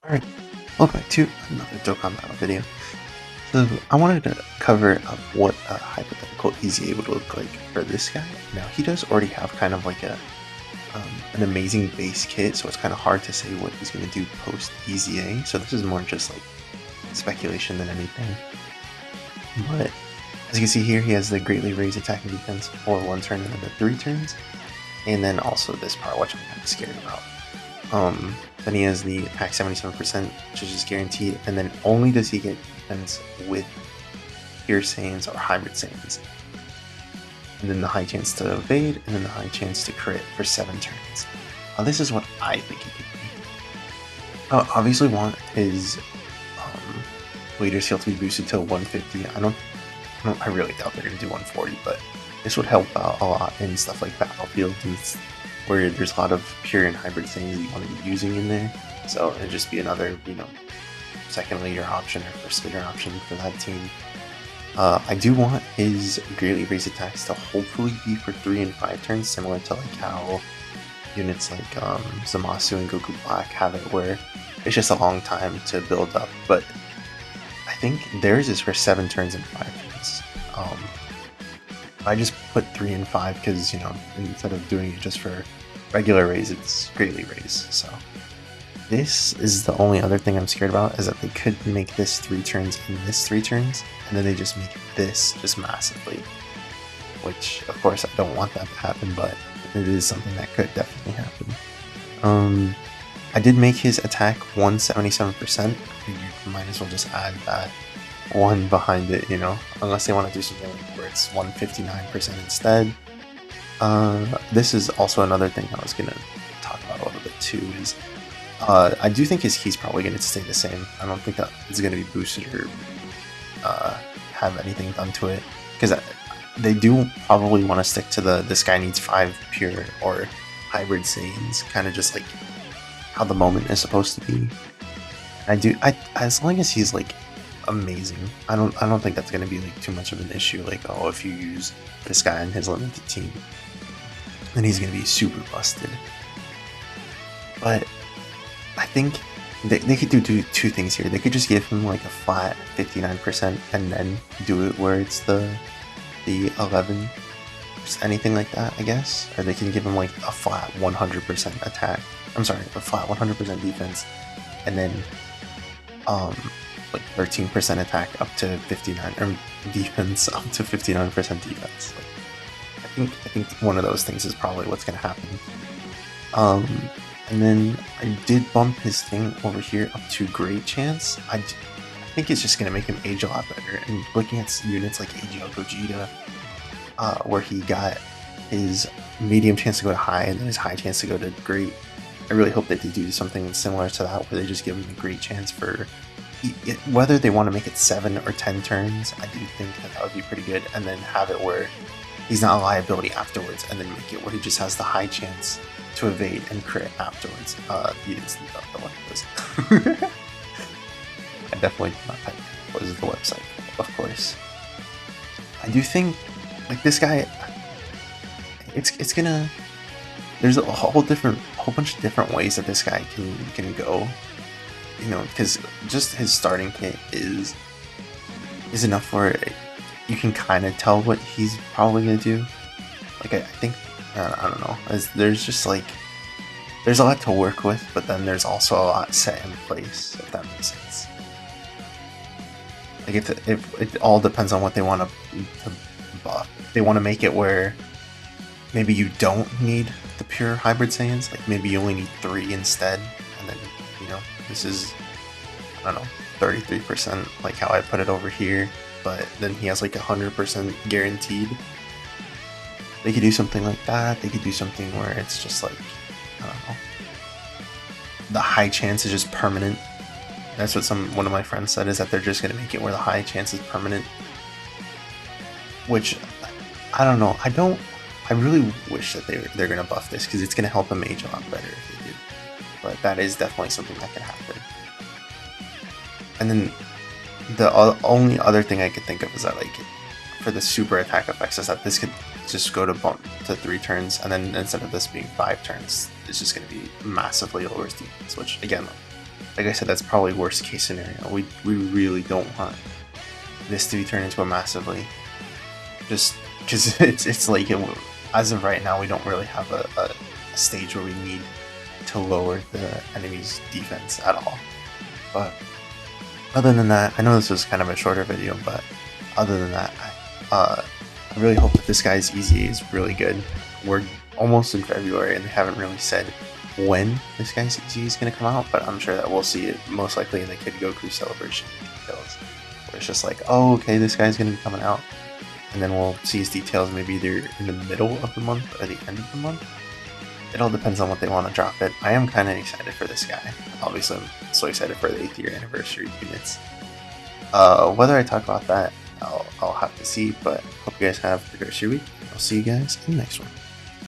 Alright, welcome back to another Dokkan Battle video. So I wanted to cover up what a hypothetical EZA would look like for this guy. Now he does already have kind of like an amazing base kit, so it's kind of hard to say what he's going to do post EZA. So this is more just like speculation than anything. But as you can see here, he has the greatly raised attack and defense for 1 turn and then 3 turns, and then also this part, which I'm kind of scared about. Then he has the attack 77%, which is just guaranteed, and then only does he get defense with pure Saiyans or hybrid Saiyans. And then the high chance to evade, and then the high chance to crit for 7 turns. This is what I think he could be. I obviously want his leader skill to be boosted to 150. I really doubt they're going to do 140, but this would help out a lot in stuff like Battlefield and where there's a lot of pure and hybrid things you want to be using in there. So it'd just be another, second leader option or first leader option for that team. I do want his greatly raised attacks to hopefully be for 3 and 5 turns, similar to like how units like Zamasu and Goku Black have it, where it's just a long time to build up. But I think theirs is for 7 turns and 5 turns. I just put 3 and 5 because, instead of doing it just for regular raise, it's greatly raised. So this is the only other thing I'm scared about, is that they could make this 3 turns and this 3 turns, and then they just make this just massively. Which, of course, I don't want that to happen, but it is something that could definitely happen. I did make his attack 177%. You might as well just add that 1 behind it, unless they want to do something where it's 159% instead. This is also another thing I was going to talk about a little bit too, is I do think his key's probably going to stay the same. I don't think that it's going to be boosted or have anything done to it, because they do probably want to stick to this guy needs 5 pure or hybrid Saiyans, kind of just like how the moment is supposed to be. As long as he's like amazing, I don't think that's going to be like too much of an issue. Like, oh, if you use this guy in his limited team, then he's going to be super busted. But I think they could do 2 things here. They could just give him like a flat 59% and then do it where it's the 11, just anything like that, I guess. Or they can give him like a flat 100% attack. I'm sorry, a flat 100% defense, and then like 13% attack up to 59, or defense up to 59% defense. Like, I think one of those things is probably what's gonna happen. And then I did bump his thing over here up to great chance. I think it's just gonna make him age a lot better. And looking at units like AGL Gogeta, where he got his medium chance to go to high and then his high chance to go to great, I really hope that they do something similar to that, where they just give him a great chance for, whether they want to make it 7 or 10 turns. I do think that would be pretty good, and then have it where he's not a liability afterwards, and then make it where he just has the high chance to evade and crit afterwards. You didn't see the one of those. I definitely did not type what is the website, of course. I do think, like, this guy, it's gonna, there's a whole bunch of different ways that this guy can go, because just his starting kit is enough where you can kind of tell what he's probably gonna do. Like, I think, I don't know, there's just like, there's a lot to work with, but then there's also a lot set in place, if that makes sense. Like, if it all depends on what they want to buff. They want to make it where maybe you don't need the pure hybrid Saiyans, like maybe you only need 3 instead, and then, this is, I don't know, 33%, like how I put it over here, but then he has like 100% guaranteed. They could do something like that. They could do something where it's just like, I don't know, the high chance is just permanent. That's what one of my friends said, is that they're just going to make it where the high chance is permanent. Which, I don't know, I really wish that they're going to buff this, because it's going to help him age a lot better if they do. But that is definitely something that can happen. And then the only other thing I could think of is that, like, for the super attack effects, is that this could just go to bump to 3 turns, and then instead of this being 5 turns, it's just going to be massively lower defense, which, again, like I said, that's probably worst case scenario. We really don't want this to be turned into a massively, just because it's like as of right now we don't really have a stage where we need to lower the enemy's defense at all. But other than that, I know this was kind of a shorter video, but other than that, I really hope that this guy's EZA is really good. We're almost in February and they haven't really said when this guy's EZA is going to come out, but I'm sure that we'll see it most likely in the Kid Goku celebration details, where it's just like, oh, okay, this guy's going to be coming out, and then we'll see his details maybe either in the middle of the month or the end of the month. It all depends on what they want to drop it. I am kind of excited for this guy. Obviously, I'm so excited for the 8th year anniversary units. Whether I talk about that, I'll have to see, but hope you guys have a great rest of your week. I'll see you guys in the next one.